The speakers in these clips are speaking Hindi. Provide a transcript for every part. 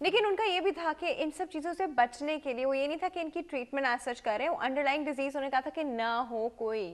लेकिन उनका ये भी था कि इन सब चीज़ों से बचने के लिए वो ये नहीं था कि इनकी ट्रीटमेंट आज सच कर रहे हैं, वो अंडरलाइंग डिजीज उन्होंने कहा था कि ना हो कोई।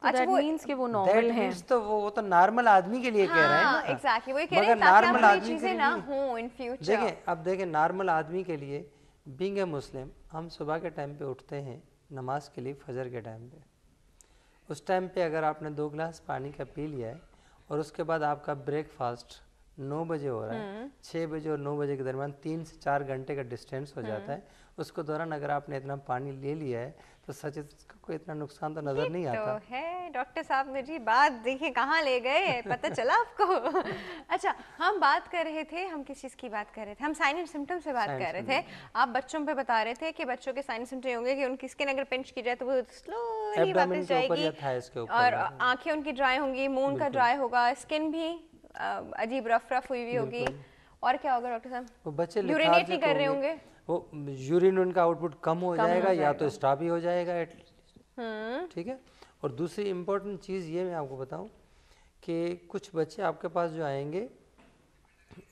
तो अच्छा दैट वो मीन्स कि वो नॉर्मल है। तो वो तो नॉर्मल आदमी के लिए कह रहे हैं हाँ ना। एग्जैक्टली वही कह रहे मगर हैं ताकि नॉर्मल आपको ये आदमी के चीज़ें लिए ना भी हो इन फ्यूचर। देखें, अब देखें नॉर्मल आदमी के लिए बीइंग ए मुस्लिम, हम सुबह के टाइम पे उठते हैं नमाज के लिए, फजर के टाइम पे। उस टाइम पे अगर आपने 2 गिलास पानी का पी लिया है और उसके बाद आपका ब्रेकफास्ट 9 बजे हो रहा है, 6 बजे और 9 बजे के दरमियान 3 से 4 घंटे का डिस्टेंस हो जाता है, उसको दौरान अगर आपने इतना पानी ले लिया है तो सच इसका कोई इतना नुकसान तो नज़र नहीं आता। तो है डॉक्टर साहब ने जी बात देखिए कहाँ ले गए, पता चला आपको। अच्छा हम बात कर रहे थे, हम किस चीज़ की बात कर रहे थे, हम साइन एंड सिम्टम से बात कर रहे थे। आप बच्चों पे बता रहे थे कि बच्चों के साइन एंड सिम्टम होंगे कि उनकी स्किन अगर पिंच की जाए तो वो स्लोली एब्डोमेन वापस के ऊपर जाएगी या थाइस के ऊपर, और आंखें उनकी ड्राई होंगी, मुंह का ड्राई होगा, स्किन भी अजीब रफ रफ हुई होगी। और क्या होगा डॉक्टर साहब? वो बच्चे यूरिनेट नहीं कर रहे होंगे, वो यूरिन उनका आउटपुट कम हो जाएगा या तो स्टॉप ही हो जाएगा एटलीस्ट। ठीक है। और दूसरी इम्पोर्टेंट चीज़ ये मैं आपको बताऊं कि कुछ बच्चे आपके पास जो आएंगे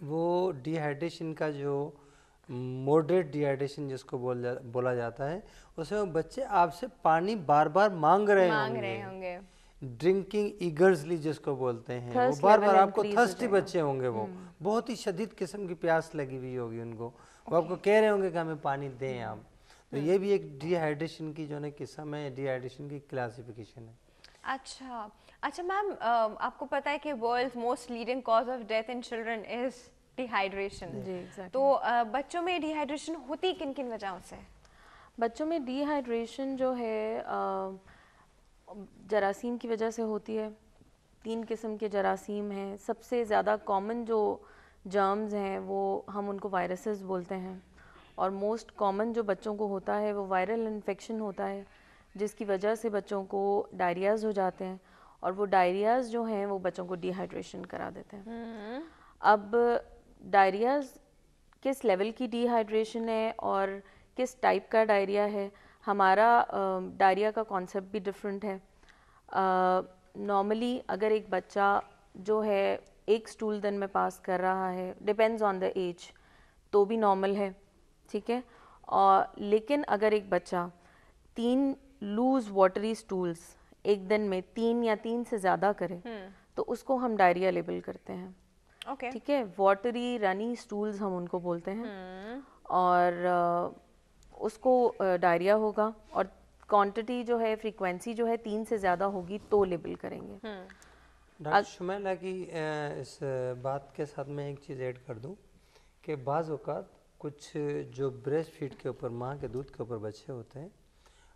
वो डिहाइड्रेशन का जो मॉडरेट डिहाइड्रेशन जिसको बोला जाता है, उसमें बच्चे आपसे पानी बार बार मांग रहे होंगे। ड्रिंकिंग ईगर्सली जिसको बोलते हैं, वो बार बार आपको थर्स्टी बच्चे होंगे, वो बहुत ही शदीद किस्म की प्यास लगी हुई होगी उनको, वो आपको कह रहे होंगे कि हमें पानी दें आप। तो ये भी एक डिहाइड्रेशन की जो है किस्म है, डिहाइड्रेशन की क्लासिफिकेशन है। अच्छा मैम, आपको पता है कि world's most leading cause of death in children is dehydration. जी exactly. तो बच्चों में डिहाइड्रेशन होती किन किन वजहों से? बच्चों में डिहाइड्रेशन जो है जरासीम की वजह से होती है। 3 किस्म के जरासीम हैं। सबसे ज़्यादा कॉमन जो जर्म्स हैं वो हम उनको वायरसेस बोलते हैं, और मोस्ट कॉमन जो बच्चों को होता है वो वायरल इन्फेक्शन होता है, जिसकी वजह से बच्चों को डायरियाज़ हो जाते हैं, और वो डायरियाज़ जो हैं वो बच्चों को डिहाइड्रेशन करा देते हैं। अब डायरियाज़ किस लेवल की डिहाइड्रेशन है और किस टाइप का डायरिया है, हमारा डायरिया का कॉन्सेप्ट भी डिफरेंट है। नॉर्मली अगर एक बच्चा जो है एक स्टूल दिन में पास कर रहा है, डिपेंड्स ऑन द एज, तो भी नॉर्मल है, ठीक है। और लेकिन अगर एक बच्चा 3 लूज वाटरी स्टूल्स एक दिन में 3 या 3 से ज़्यादा करे तो उसको हम डायरिया लेबल करते हैं। ठीक है, वाटरी रनी स्टूल्स हम उनको बोलते हैं, और उसको डायरिया होगा, और क्वांटिटी जो है, फ्रीक्वेंसी जो है 3 से ज़्यादा होगी तो लेबल करेंगे। डॉक्टर शुमैला की इस बात के साथ मैं एक चीज़ ऐड कर दूं कि बाज़ औक़ात कुछ जो ब्रेस्ट फीड के ऊपर, माँ के दूध के ऊपर बच्चे होते हैं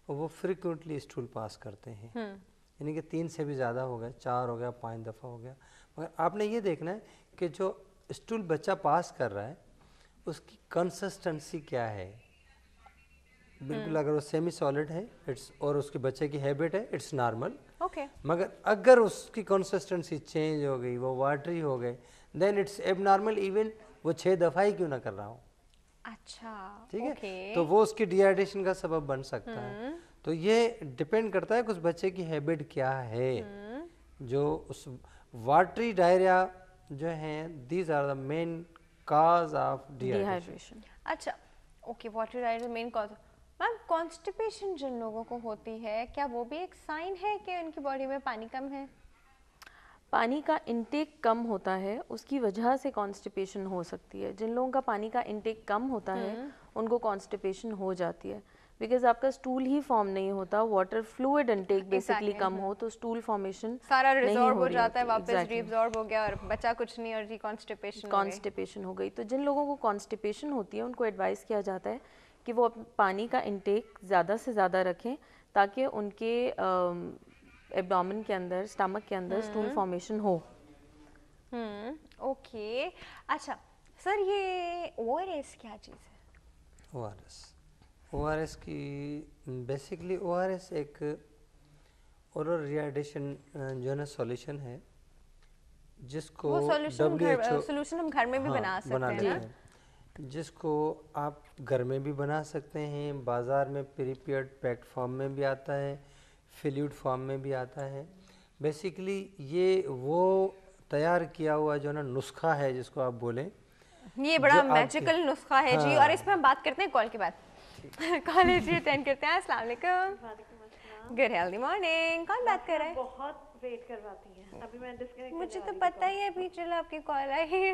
वो फ्रिक्वेंटली स्टूल पास करते हैं, यानी कि 3 से भी ज़्यादा हो गया, 4 हो गया, 5 दफ़ा हो गया। मगर आपने ये देखना है कि जो स्टूल बच्चा पास कर रहा है उसकी कंसिस्टेंसी क्या है। बिल्कुल अगर वो सेमी सॉलिड है इट्स, और उसके बच्चे की हैबिट है, इट्स नॉर्मल। मगर अगर उसकी कंसिस्टेंसी चेंज हो गई, वो वाटरी हो गए, देन इट्स एबनॉर्मल, इवन वो 6 दफ़ा ही क्यों ना कर रहा हो। अच्छा, ठीक है, तो वो उसकी डिहाइड्रेशन का सबब बन सकता है। तो ये डिपेंड करता है कि उस बच्चे की हैबिट क्या है। जो उस वाटरी डायरिया जो है, these are the main cause of dehydration. अच्छा okay, watery diarrhoea main cause. Ma'am constipation जिन लोगों को होती है, क्या वो भी एक साइन है कि उनकी बॉडी में पानी कम है? पानी का इंटेक कम होता है, उसकी वजह से कॉन्स्टिपेशन हो सकती है। जिन लोगों का पानी का इंटेक कम होता है उनको कॉन्स्टिपेशन हो जाती है, बिकॉज आपका स्टूल ही फॉर्म नहीं होता, वाटर फ्लूइड इंटेक बेसिकली कम हो तो स्टूल फॉर्मेशन सारा रिजॉर्ब हो जाता है, वापस रीअब्सॉर्ब हो गया और बचा कुछ नहीं, और कॉन्स्टिपेशन हो गई। तो जिन लोगों को कॉन्स्टिपेशन होती है उनको एडवाइस किया जाता है कि वो पानी का इंटेक ज़्यादा से ज़्यादा रखें, ताकि उनके एब्डोमेन के अंदर, स्टमक के अंदर स्टूल फॉर्मेशन हो। ओके। अच्छा सर, ये ओआरएस क्या चीज़ है? ओआरएस की बेसिकली ओआरएस एक ओरल रिहाइड्रेशन जो है ना सॉल्यूशन है, जिसको सोल्यूशन हम घर में भी बना सकते हैं, जिसको आप घर में भी बना सकते हैं, बाज़ार में प्रीपेयर्ड पैक्ड फॉर्म में भी आता है, फ्लूइड फॉर्म में भी आता है। बेसिकली ये वो तैयार किया हुआ जो ना नुस्खा है जिसको आप बोलें ये बड़ा जो आपके- मैजिकल नुस्खा है जी। हाँ। और इस पे हम बात करते हैं कॉल के बाद। कॉलेज अटेंड करते हैं। अस्सलाम वालेकुम। Good healthy morning. कौन बात कर रहा है? बहुत वेट करवाती हैं। अभी मैं डिस्कनेक्ट मुझे तो पता ही है, अभी चलो आपकी कॉल आई।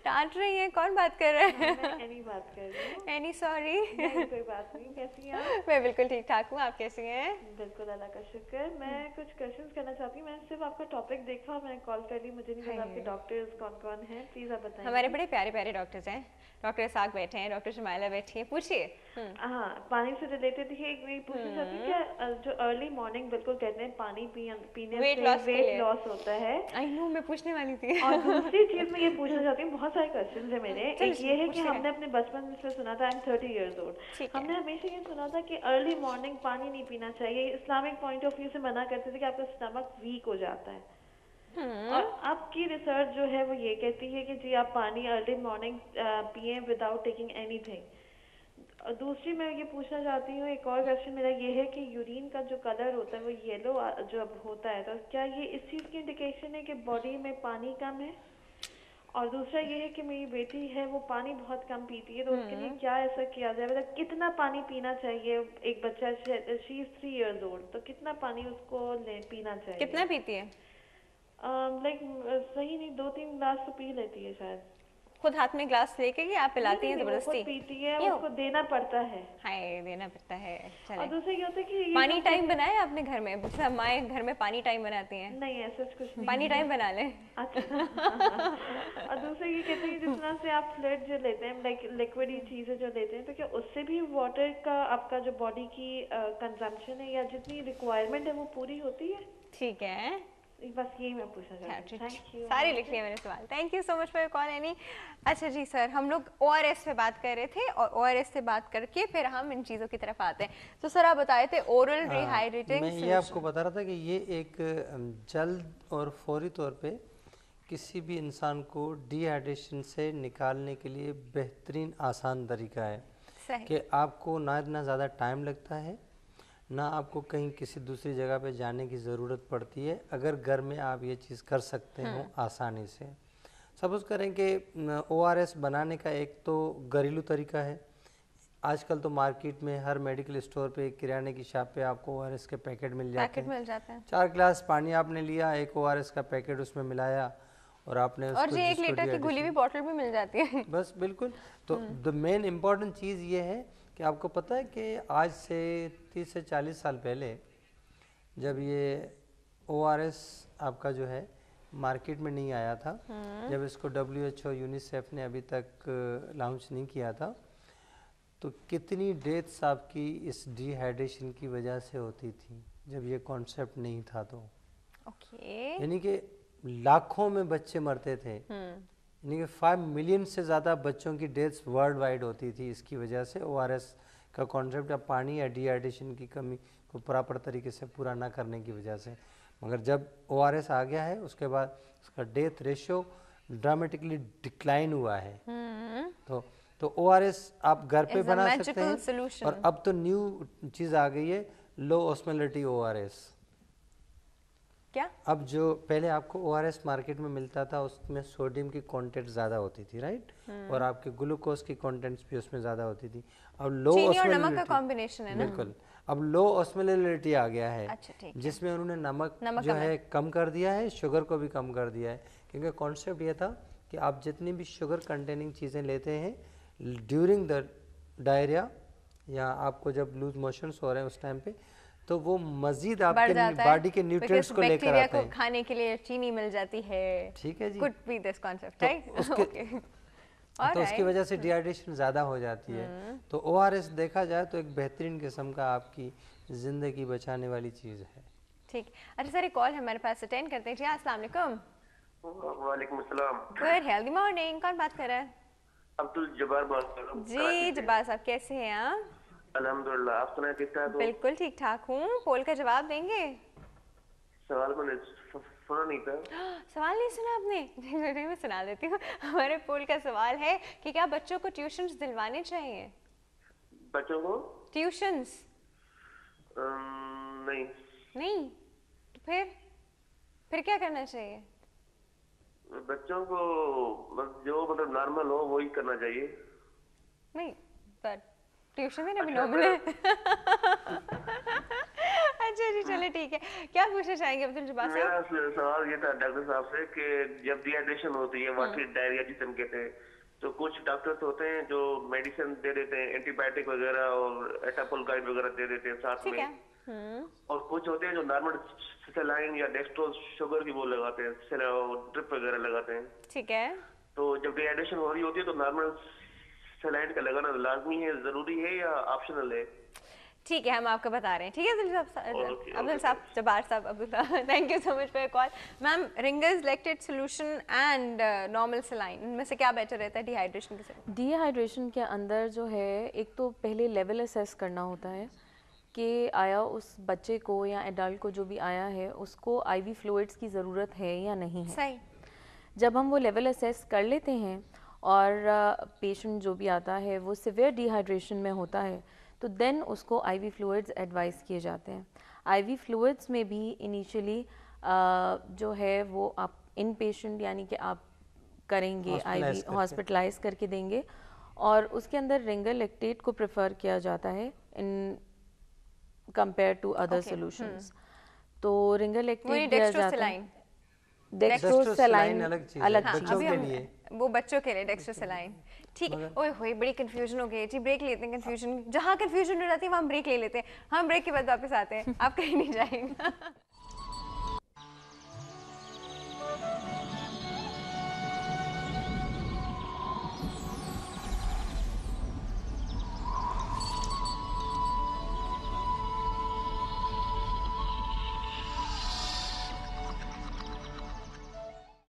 डांट रही है। कौन बात कर रहा है? मैं एनी बात कर रही हूँ। Any sorry. नहीं कोई बात नहीं, कैसी हैं आप? मैं बिल्कुल ठीक ठाक हूँ, आप कैसी हैं? बिल्कुल अल्लाह का शुक्र। मैं कुछ क्वेश्चंस करना चाहती हूँ। मैंने सिर्फ आपका टॉपिक देखा और मैंने कॉल कर ली। मुझे नहीं पता आपके डॉक्टर्स कौन कौन हैं, प्लीज आप बताएं। हमारे बड़े प्यारे प्यारे डॉक्टर्स हैं। डॉक्टर साग बैठे हैं, डॉक्टर शमाइला बैठी है, पूछिए। हाँ, पानी से रिलेटेड ही एक मैं पूछना चाहती हूँ क्या जो अर्ली मॉर्निंग बिल्कुल कहते हैं पानी पीने Weight से loss के लिए। वेट लॉस होता है। आई नो, मैं पूछने वाली थी। और दूसरी चीज मैं ये पूछना चाहती हूँ, बहुत सारे क्वेश्चंस है मेरे। चलिए, एक ये है कि पूछिए। हमने अपने बचपन में इसमें सुना था, आई एम 30 इयर्स ओल्ड, ठीक है। हमने हमेशा ये सुना था कि अर्ली मॉर्निंग पानी नहीं पीना चाहिए। इस्लामिक पॉइंट ऑफ व्यू से मना करते थे कि आपका स्टमक वीक हो जाता है। और आपकी रिसर्च जो है वो ये कहती है कि जी आप पानी अर्ली मॉर्निंग पिए विदाउट टेकिंग एनीथिंग। और दूसरी मैं ये पूछना चाहती हूँ, एक और क्वेश्चन मेरा ये है कि यूरिन का जो कलर होता है वो येलो जब होता है, तो क्या ये इस चीज़ की इंडिकेशन है कि बॉडी में पानी कम है? और दूसरा ये है कि मेरी बेटी है वो पानी बहुत कम पीती है, तो उसके लिए क्या ऐसा किया जाए, मतलब कितना पानी पीना चाहिए? एक बच्चा, शी इज 3 इयर्स ओल्ड, तो कितना पानी उसको पीना चाहिए? कितना पीती है? लाइक सही नहीं, 2-3 ग्लास तो पी लेती है शायद। खुद हाथ में ग्लास लेके कि आप पिलाती हैं नहीं, वो जबरदस्ती? खुद पीती है, क्यों? उसको देना पड़ता है। हाय, देना पड़ता है। और चले, दूसरा क्या होता है कि ये पानी जो- टाइम बनाया आपने घर में? सब माएँ घर में पानी टाइम बनाती हैं। नहीं ऐसा कुछ नहीं। पानी टाइम बना लें। अच्छा। और दूसरा ये कहते हैं जिस तरह से आप फ्लूइड जो लेते हैं, लाइक लिक्विड चीजें जो लेते हैं, तो क्या उससे भी वाटर का आपका जो बॉडी की कंजम्पशन है या जितनी रिक्वायरमेंट है वो पूरी होती है? ठीक है, बस यही मैं पूछना चाहती हूँ। Thank you. सारे लिख लिया मैंने सवाल। Thank you so much for your call any. अच्छा जी सर, हम लोग ORS पे बात कर रहे थे और ORS से बात करके फिर हम इन चीज़ों की तरफ आते हैं। तो सर आप बताए थे ओरल रिहाइड्रेटिंग मैं ये आपको बता रहा था कि ये एक जल्द और फौरी तौर पे किसी भी इंसान को डिहाइड्रेशन से निकालने के लिए बेहतरीन आसान तरीका है सही। कि आपको ना इतना ज़्यादा टाइम लगता है, ना आपको कहीं किसी दूसरी जगह पे जाने की ज़रूरत पड़ती है, अगर घर में आप ये चीज़ कर सकते हो आसानी से। सपोज करें कि ORS बनाने का एक तो घरेलू तरीका है। आजकल तो मार्केट में हर मेडिकल स्टोर पे, किराने की शॉप पे आपको ORS के पैकेट मिल जाते पैकेट हैं। मिल जाता है 4 ग्लास पानी आपने लिया, एक ORS का पैकेट उसमें मिलाया और आपने और उसको जी 1 जिसको लीटर की घुली हुई बॉटल भी मिल जाती है। बस बिल्कुल। तो द मेन इम्पॉर्टेंट चीज़ ये है कि आपको पता है कि आज से 30 से 40 साल पहले जब ये ORS आपका जो है मार्केट में नहीं आया था, जब इसको WHO यूनिसेफ ने अभी तक लॉन्च नहीं किया था, तो कितनी डेथ्स आपकी इस डिहाइड्रेशन की वजह से होती थी जब ये कॉन्सेप्ट नहीं था। तो ओके। यानी कि लाखों में बच्चे मरते थे, यानी कि 5 मिलियन से ज़्यादा बच्चों की डेथ्स वर्ल्ड वाइड होती थी इसकी वजह से, ORS का कॉन्सेप्ट या पानी या डिहाइड्रेशन की कमी को प्रॉपर तरीके से पूरा ना करने की वजह से। मगर जब ORS आ गया है उसके बाद उसका डेथ रेशियो ड्रामेटिकली डिक्लाइन हुआ है। तो ORS आप घर पे Is a बना सकते magical हैं। solution. और अब तो न्यू चीज़ आ गई है, लो ऑस्मोलिटी ORS। क्या? अब जो पहले आपको ORS मार्केट में मिलता था उसमें सोडियम की कंटेंट ज़्यादा होती थी, राइट, और आपके ग्लूकोज की कंटेंट्स भी उसमें ज़्यादा होती थी। अब लो चीनी और नमक का ऑस्मोलिटी, कॉम्बिनेशन है ना? बिल्कुल, अब लो ऑस्मोलिटी आ गया है। अच्छा, ठीक है। जिसमें उन्होंने नमक नमक जो कम है कम कर दिया है, शुगर को भी कम कर दिया है। क्योंकि कॉन्सेप्ट ये था कि आप जितनी भी शुगर कंटेनिंग चीज़ें लेते हैं ड्यूरिंग द डायरिया या आपको जब लूज मोशंस हो रहे हैं उस टाइम पे, तो वो मजीद आपके बॉडी के न्यूट्रिएंट्स को लेकर आते हैं। खाने के लिए चीनी मिल जाती है। ठीक है जी। कुड बी दिस कॉन्सेप्ट, तो राइट? तो उसकी वजह से डिहाइड्रेशन ज़्यादा हो जाती है। तो ORS देखा जाए तो एक बेहतरीन किस्म का आपकी ज़िंदगी बचाने वाली चीज़ है। ठीक। अच्छा सर, एक कॉल है हमारे पास, अटेंड करते हैं जी। अस्सलाम वालेकुम। वालेकुम अस्सलाम। Good healthy morning. कौन बात कर रहा है? अब्दुल जब्बार बात कर रहा हूँ जी जब्बार साहब, कैसे हैं आप? अल्हम्दुलिल्लाह, आप सुनाए ठीक ठाक हो? बिल्कुल ठीक ठाक हूँ। पोल का जवाब देंगे? सवाल मैंने सुना नहीं था। सवाल नहीं सुना आपने? नहीं, मैं सुना देती हूँ। हमारे पोल का सवाल है कि क्या बच्चों को ट्यूशन्स दिलवाने चाहिए? बच्चों को ट्यूशन्स? नहीं। नहीं? तो फिर क्या करना चाहिए? बच्चों को जो मतलब नॉर्मल हो वही करना चाहिए। नहीं पर ट्यूशन में भी नॉर्मल है। अच्छा जी चले ठीक है, क्या पूछना चाहेंगे अब्दुल जब्बार साहब? मेरा सवाल ये था डॉक्टर साहब से कि जब डिहाइड्रेशन होती है, वाटरी डायरिया जिसे हम कहते हैं, तो कुछ डॉक्टर्स होते हैं जो मेडिसिन दे देते हैं, एंटीबायोटिक वगैरह और एटापोल गाइड वगैरह दे देते हैं साथ ठीक में, है। और कुछ होते हैं जो नॉर्मल सेलाइन या डेक्सट्रोज शुगर की वो लगाते हैं, ड्रिप वगैरह लगाते हैं। ठीक है। तो जब डिहाइड्रेशन हो रही होती है तो नॉर्मल सेलाइन का लगाना लाजमी है, जरूरी है या ऑप्शनल है? ठीक है हम आपको बता रहे हैं। ठीक है Okay, अब्दुल okay, साहब, जब्बार साहब, Abdul thank you so much for your call. Ma'am ringers lactate solution and normal saline, इनमें से क्या बेटर रहता है डिहाइड्रेशन के साथ? डिहाइड्रेशन के अंदर जो है एक तो पहले लेवल असेस करना होता है कि आया उस बच्चे को या एडल्ट को जो भी आया है उसको आईवी फ्लूइड्स की ज़रूरत है या नहीं है। सही। जब हम वो लेवल असेस कर लेते हैं और पेशेंट जो भी आता है वो सिवियर डिहाइड्रेशन में होता है तो देन उसको आईवी फ्लूइड्स एडवाइस किए जाते हैं। आईवी फ्लूइड्स में भी इनिशियली जो है वो आप इन पेशेंट यानी कि आप करेंगे आईवी हॉस्पिटलाइज करके देंगे और उसके अंदर रिंगर लैक्टेट को प्रेफर किया जाता है in compare to other solutions. तो रिंगर लैक्टेट दिया जाता है। डेक्स्ट्रोसैलाइन अलग चीज है बच्चों के लिए, वो बच्चों के लिए डेक्स्ट्रोसैलाइन। ठीक है। ओए होए बड़ी कंफ्यूजन हो गई जी, ब्रेक लेते हैं। कंफ्यूजन जहाँ कंफ्यूजन हो जाती है वहाँ हम ब्रेक ले लेते हैं। हम ब्रेक के बाद वापस आते हैं, आप कहीं नहीं जाएंगे।